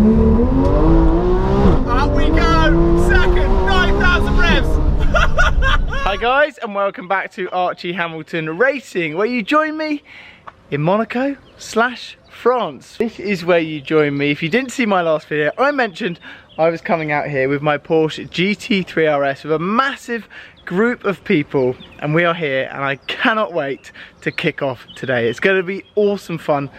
Up we go! Second, 9,000 revs! Hi guys, and welcome back to Archie Hamilton Racing, where you join me in Monaco/France. This is where you join me. If you didn't see my last video, I mentioned I was coming out here with my Porsche GT3 RS with a massive group of people, and we are here, and I cannot wait to kick off today. It's going to be awesome fun.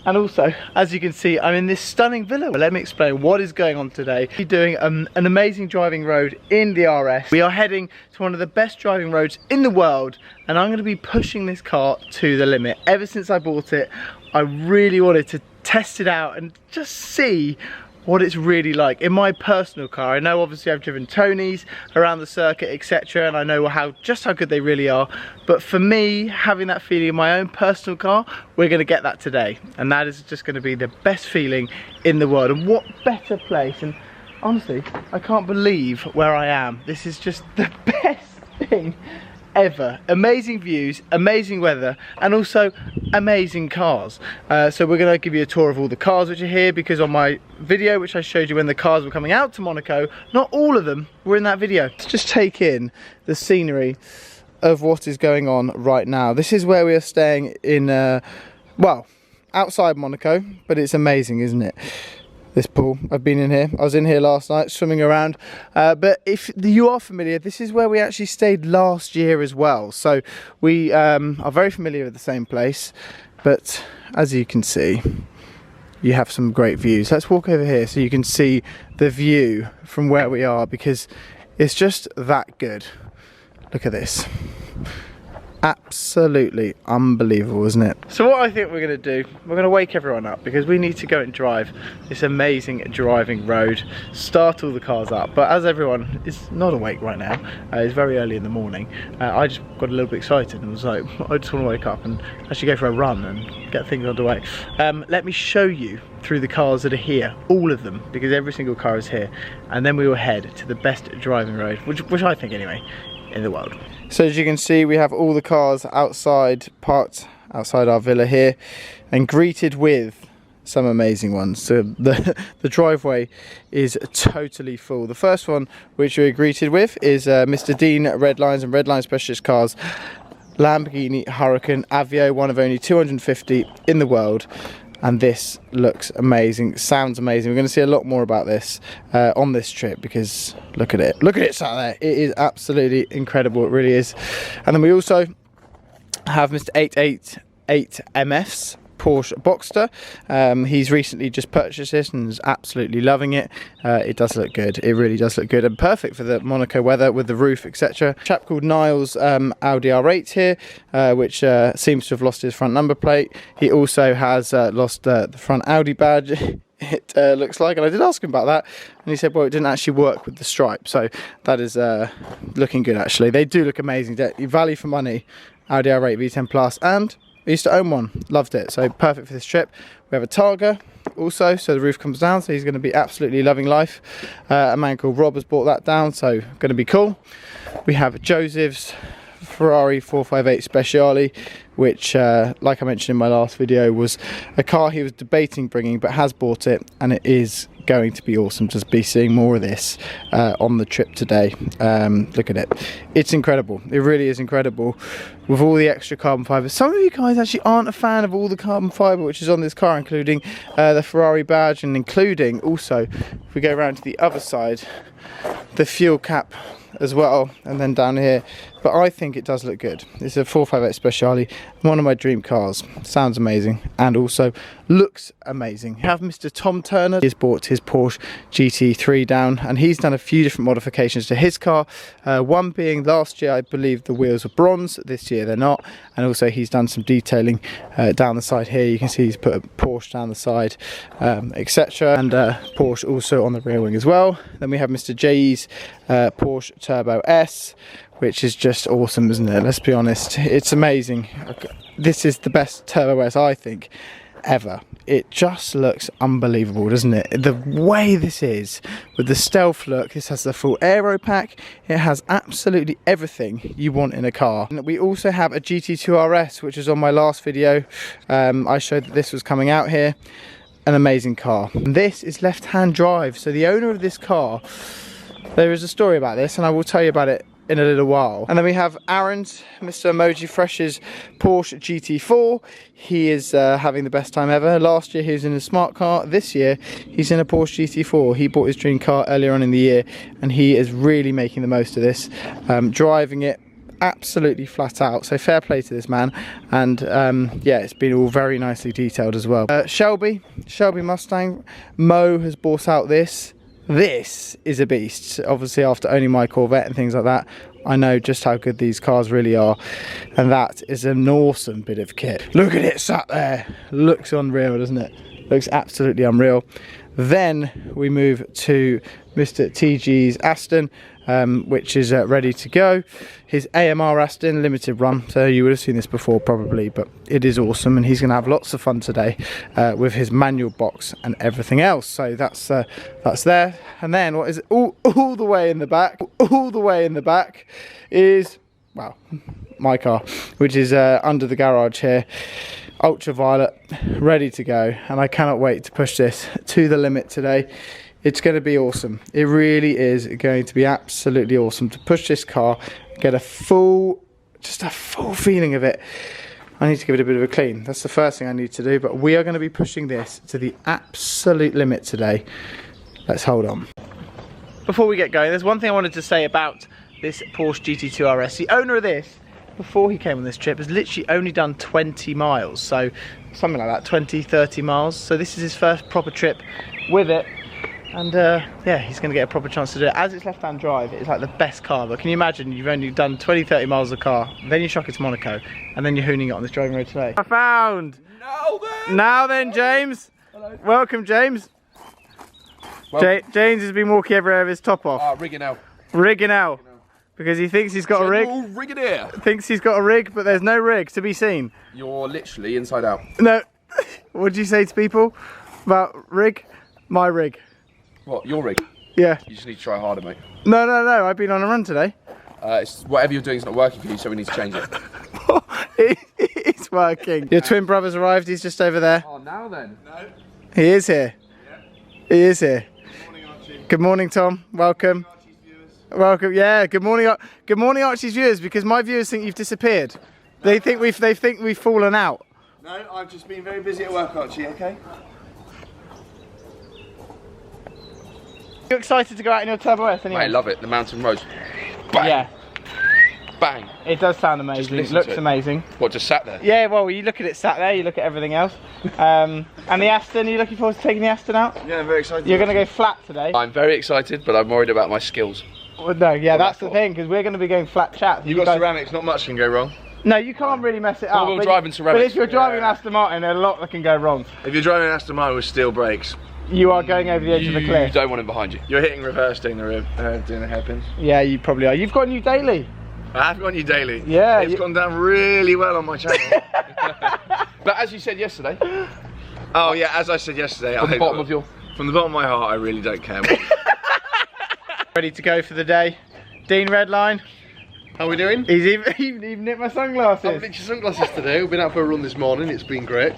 And also, as you can see, I'm in this stunning villa. Let me explain what is going on today. We're doing an amazing driving road in the RS. We are heading to one of the best driving roads in the world, and I'm going to be pushing this car to the limit. Ever since I bought it, I really wanted to test it out and just see what it's really like in my personal car. I know obviously I've driven Tonys around the circuit, etc., and I know just how good they really are, but for me, having that feeling in my own personal car, we're going to get that today, and that is just going to be the best feeling in the world. And what better place, and honestly, I can't believe where I am. This is just the best thing ever. Amazing views, amazing weather, and also amazing cars. So we're going to give you a tour of all the cars which are here, because on my video which I showed you when the cars were coming out to Monaco, not all of them were in that video. Let's just take in the scenery of what is going on right now. This is where we are staying in, well, outside Monaco, but it's amazing, isn't it? This pool, I've been in here. I was in here last night swimming around, but if you are familiar, this is where we actually stayed last year as well, so we are very familiar with the same place. But as you can see, you have some great views. Let's walk over here so you can see the view from where we are, because it's just that good. Look at this. Absolutely unbelievable, isn't it? So what I think we're going to do, we're going to wake everyone up, because we need to go and drive this amazing driving road, start all the cars up. But as everyone is not awake right now, it's very early in the morning, I just got a little bit excited and was like, I just want to wake up and actually go for a run and get things underway. Let me show you through the cars that are here, all of them, because every single car is here, and then we will head to the best driving road, which I think anyway, in the world. So as you can see, we have all the cars outside, parked outside our villa here, and greeted with some amazing ones. So the driveway is totally full. The first one which we're greeted with is Mr. Dean Redlines and Redline Specialist Cars Lamborghini Huracan Aveo, one of only 250 in the world. And this looks amazing, sounds amazing. We're going to see a lot more about this on this trip, because look at it. Look at it sat there. It is absolutely incredible, it really is. And then we also have Mr. 888 MF's Porsche Boxster. He's recently just purchased this and is absolutely loving it. It does look good, it really does look good, and perfect for the Monaco weather with the roof, etc. A chap called Niles Audi R8 here, which seems to have lost his front number plate. He also has lost the front Audi badge, it looks like, and I did ask him about that, and he said, well, it didn't actually work with the stripe, so that is looking good actually. They do look amazing, value for money, Audi R8 V10 Plus, and I used to own one, loved it, so perfect for this trip. We have a Targa also, so the roof comes down, so he's going to be absolutely loving life. A man called Rob has brought that down, so going to be cool. We have Joseph's Ferrari 458 Speciale, which like I mentioned in my last video, was a car he was debating bringing, but has bought it, and it is going to be awesome to be seeing more of this on the trip today. Look at it, it's incredible, it really is incredible, with all the extra carbon fibre. Some of you guys actually aren't a fan of all the carbon fibre which is on this car, including the Ferrari badge, and including also, if we go around to the other side, the fuel cap as well, and then down here. But I think it does look good. It's a 458 Speciale, one of my dream cars. Sounds amazing, and also looks amazing. We have Mr. Tom Turner. He's bought his Porsche GT3 down, and he's done a few different modifications to his car. One being, last year I believe the wheels were bronze, this year they're not, and also he's done some detailing down the side here. You can see he's put a Porsche down the side, etc., and Porsche also on the rear wing as well. Then we have Mr. J's Porsche Turbo S, which is just awesome, isn't it? Let's be honest, it's amazing. This is the best Turbo S, I think, ever. It just looks unbelievable, doesn't it? The way this is, with the stealth look, this has the full aero pack, it has absolutely everything you want in a car. And we also have a GT2 RS, which is on my last video. I showed that this was coming out here. an amazing car. And this is left-hand drive, so the owner of this car, there is a story about this and I will tell you about it in a little while. And then we have Aaron's, Mr. Emoji Fresh's Porsche GT4. He is having the best time ever. Last year he was in a smart car. This year he's in a Porsche GT4. He bought his dream car earlier on in the year and he is really making the most of this, driving it absolutely flat out. So fair play to this man. And yeah, it's been all very nicely detailed as well. Shelby Mustang. Mo has bought out this. This is a beast. Obviously after owning my Corvette and things like that, I know just how good these cars really are. And that is an awesome bit of kit. Look at it sat there. Looks unreal, doesn't it? Looks absolutely unreal. Then we move to Mr. TG's Aston, which is ready to go. His AMR Aston limited run, so you would have seen this before probably, but it is awesome and he's going to have lots of fun today with his manual box and everything else. So that's there. And then what is it? All the way in the back is, well, my car, which is under the garage here. Ultraviolet, ready to go, and I cannot wait to push this to the limit today. It's going to be awesome. It really is going to be absolutely awesome to push this car, get just a full feeling of it. I need to give it a bit of a clean. That's the first thing I need to do, but we are going to be pushing this to the absolute limit today. Let's hold on. Before we get going, there's one thing I wanted to say about this Porsche GT2 RS. The owner of this, before he came on this trip, has literally only done 20 miles, so something like that, 20-30 miles. So this is his first proper trip with it, and yeah, he's going to get a proper chance to do it. As it's left-hand drive, it's like the best car. But can you imagine, you've only done 20-30 miles of the car, then you shock it to Monaco, and then you're hooning it on this driving road today. I found! Now then, James! Hello. Welcome, James. James has been walking everywhere with his top off. Rigging out. Rigging out. Because he thinks he's got a rig. Thinks he's got a rig, but there's no rig to be seen. You're literally inside out. No. What do you say to people about rig? My rig. What, your rig? Yeah. You just need to try harder, mate. No. I've been on a run today. It's whatever you're doing is not working for you, so we need to change it. It's working. Your twin brother's arrived. He's just over there. Oh, now then. No. He is here. Yeah. He is here. Good morning, Archie. Good morning, Tom. Welcome. Welcome, yeah. Good morning, Archie's viewers. Because my viewers think you've disappeared. They think we've fallen out. No, I've just been very busy at work, Archie. Okay. You excited to go out in your Turbo S anyway? Mate, I love it. The mountain roads. Bang. Yeah. Bang. It does sound amazing. It looks amazing. What, just sat there? Yeah. Well, you look at it sat there. You look at everything else. And the Aston. Are you looking forward to taking the Aston out? Yeah, I'm very excited. You're going to go flat today. I'm very excited, but I'm worried about my skills. Well, no, yeah, that's the thing, because we're going to be going flat chat. You've got ceramics, not much can go wrong. No, you can't really mess it up. Four-wheel drive and ceramics. But if you're driving an Aston Martin, there's a lot that can go wrong. If you're driving an Aston Martin with steel brakes, you are going over the edge of the cliff. You don't want him behind you. You're hitting reverse, doing the hairpins. Yeah, you probably are. You've got a new daily. I have got a new daily. Yeah. It's gone down really well on my channel. But as you said yesterday. Oh yeah, as I said yesterday. From the bottom of my heart, I really don't care. Ready to go for the day. Dean Redline. How are we doing? He's even nicked my sunglasses. I've nicked your sunglasses today. We've been out for a run this morning. It's been great.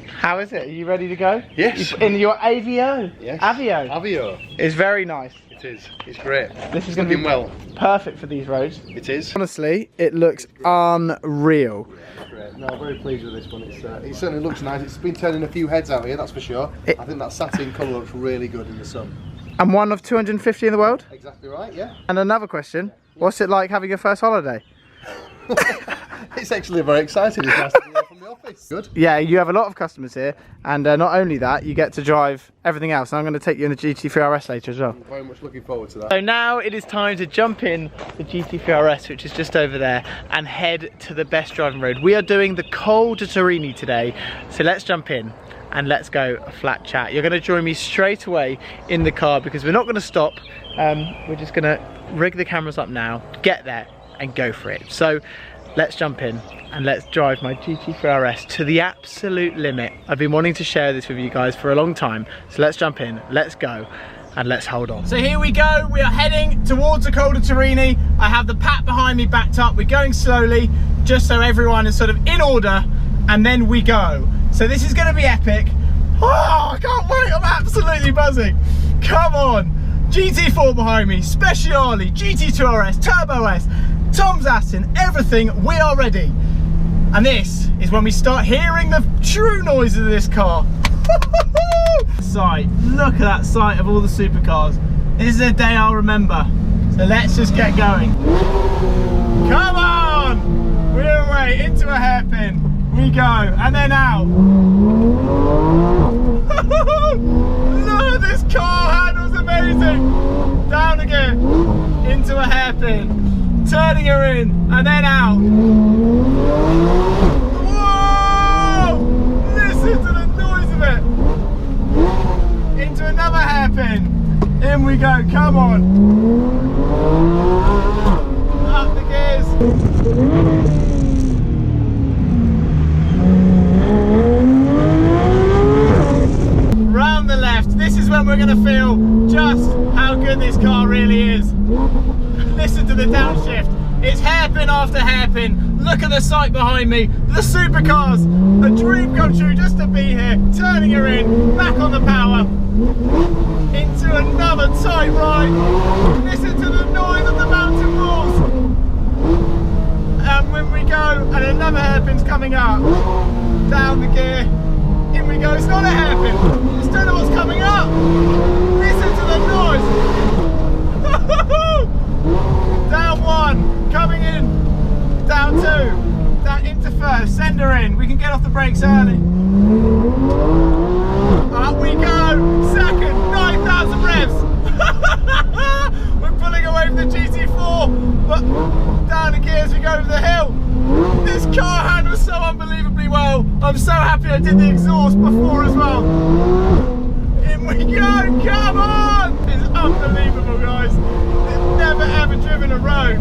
How is it? Are you ready to go? Yes. In your Avio? Yes. Avio. It's very nice. It is. It's great. This is going to be well. Perfect for these roads. It is. Honestly, it looks unreal. Yeah, it's great. No, I'm very pleased with this one. It certainly looks nice. It's been turning a few heads out here, that's for sure. I think that satin colour looks really good in the sun. And one of 250 in the world? Exactly right, yeah. And another question. What's it like having your first holiday? It's actually very exciting. It's nice to be here from the office. Good. Yeah, you have a lot of customers here, and not only that, you get to drive everything else. And I'm going to take you in the GT3 RS later as well. I'm very much looking forward to that. So now it is time to jump in the GT3 RS, which is just over there, and head to the best driving road. We are doing the Col de Torini today, so let's jump in and let's go a flat chat. You're going to join me straight away in the car because we're not going to stop. We're just going to rig the cameras up now, get there and go for it. So let's jump in and let's drive my GT3 RS to the absolute limit. I've been wanting to share this with you guys for a long time, so let's jump in, let's go and let's hold on. So here we go, we are heading towards the Col de Torini. I have the pack behind me backed up. We're going slowly just so everyone is sort of in order, and then we go. So this is going to be epic. Oh, I can't wait, I'm absolutely buzzing. Come on. GT4 behind me, Speciale, GT2 RS, Turbo S, Tom's Aston, everything, we are ready. And this is when we start hearing the true noises of this car. Sight, look at that sight of all the supercars. This is a day I'll remember. So let's just get going. Come on! We're away into a hairpin. We go, and then out. Look, this car handles amazing. Down again, into a hairpin. Turning her in, and then out. Whoa! Listen to the noise of it. Into another hairpin. In we go, come on. Up the gears. Round the left. This is when we're going to feel just how good this car really is. Listen to the downshift. It's hairpin after hairpin. Look at the sight behind me. The supercars. A dream come true just to be here. Turning her in. Back on the power. Into another tight right. Listen to the noise of the mountain walls. And when we go, and another hairpin's coming up. Down the gear. In we go. It's not a hairpin. It's don't know what's coming up. Listen to the noise. Down one, coming in, down two, down into first, send her in, we can get off the brakes early. Up we go, second, 9,000 revs. We're pulling away from the GT4, but down the gears we go over the hill. This car handles so unbelievably well. I'm so happy I did the exhaust before as well. In we go, come on! It's unbelievable, guys. Never ever driven a road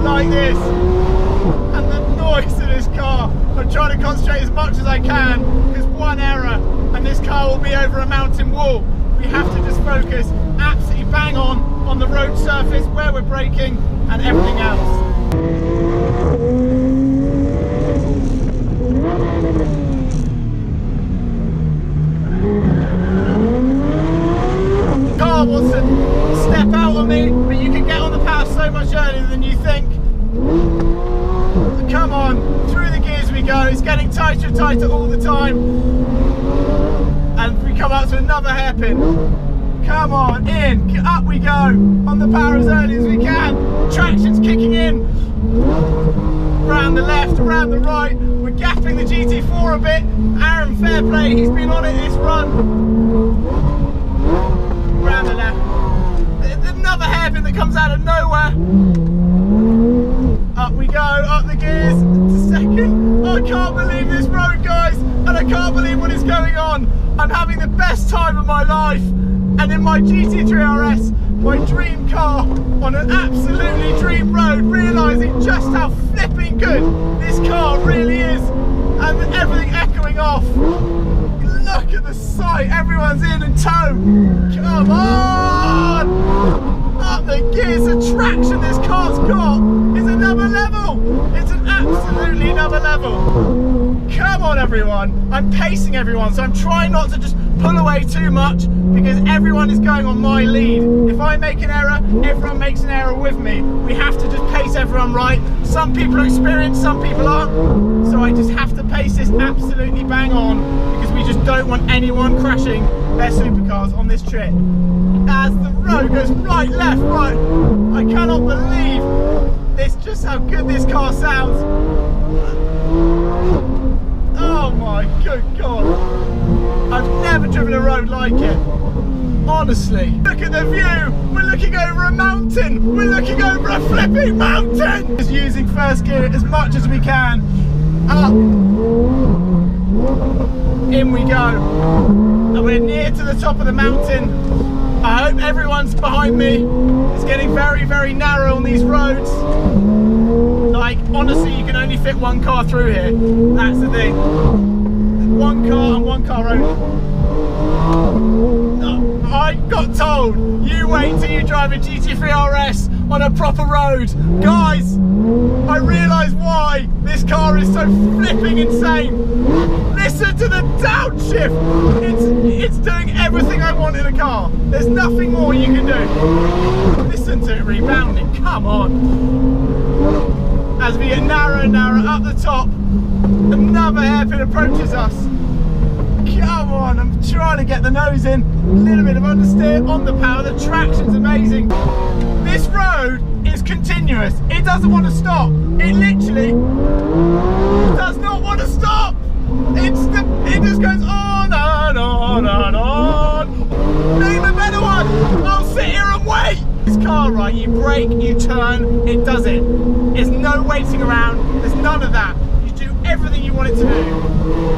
like this, and the noise of this car. I'm trying to concentrate as much as I can. There's one error and this car will be over a mountain wall. We have to just focus absolutely bang on the road surface where we're braking and everything else. Car wants to step out on me, but you can get on the power so much earlier than you think. Come on, through the gears we go. It's getting tighter and tighter all the time. And we come up to another hairpin. Come on, in, up we go. On the power as early as we can. Traction's kicking in. Around the left, around the right. We're gapping the GT4 a bit. Aaron, fair play, he's been on it this run. Around the left. Another hairpin that comes out of nowhere. Up we go, up the gears. Second. I can't believe this road, guys, and I can't believe what is going on. I'm having the best time of my life, and in my GT3 RS, my dream car, on an absolutely dream road, realising just how flipping good this car really is, and everything echoing off. Look at the sight, everyone's in and tow. Come on! Up the gears, the traction this car's got is another level. It's an absolutely another level. Come on everyone, I'm pacing everyone, so I'm trying not to just pull away too much because everyone is going on my lead. If I make an error, everyone makes an error with me. We have to just pace everyone right. Some people are experienced, some people aren't. So I just have to pace this absolutely bang on because we just don't want anyone crashing their supercars on this trip. As the road goes right, left, right, I cannot believe it's just how good this car sounds. Oh my good God. I've never driven a road like it. Honestly. Look at the view. We're looking over a mountain. We're looking over a flipping mountain. Just using first gear as much as we can. Up. In we go. And we're near to the top of the mountain. I hope everyone's behind me. It's getting very, very narrow on these roads. Like, honestly, you can only fit one car through here. That's the thing. One car and one car only. I got told, you wait till you drive a GT3 RS on a proper road. Guys, I realise why this car is so flipping insane. Listen to the downshift. It's doing everything I want in a car. There's nothing more you can do. Listen to it rebounding, come on. As we get narrower and narrower up the top, another hairpin approaches us. Come on, I'm trying to get the nose in. A little bit of understeer on the power. The traction's amazing. This road is continuous. It doesn't want to stop. It literally does not want to stop. It just goes on and on and on. Name a better one. I'll sit here and wait. This car, right, you brake, you turn, it does it. There's no waiting around. There's none of that. You do everything you want it to do.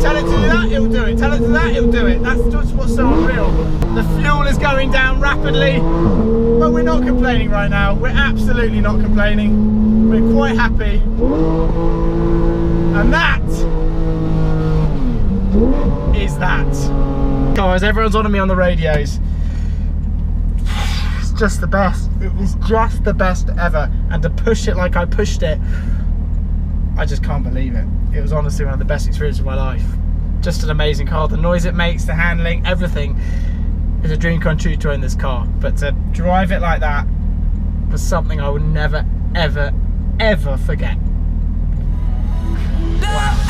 Tell it to do that, it'll do it. Tell it to that, it'll do it. That's just what's so unreal. The fuel is going down rapidly, but we're not complaining right now. We're absolutely not complaining. We're quite happy. And that is that. Guys, everyone's on me on the radios. It's just the best. It is just the best ever. And to push it like I pushed it, I just can't believe it. It was honestly one of the best experiences of my life. Just an amazing car. The noise it makes, the handling, everything is a dream come true to own this car. But to drive it like that was something I would never, ever, ever forget. Wow.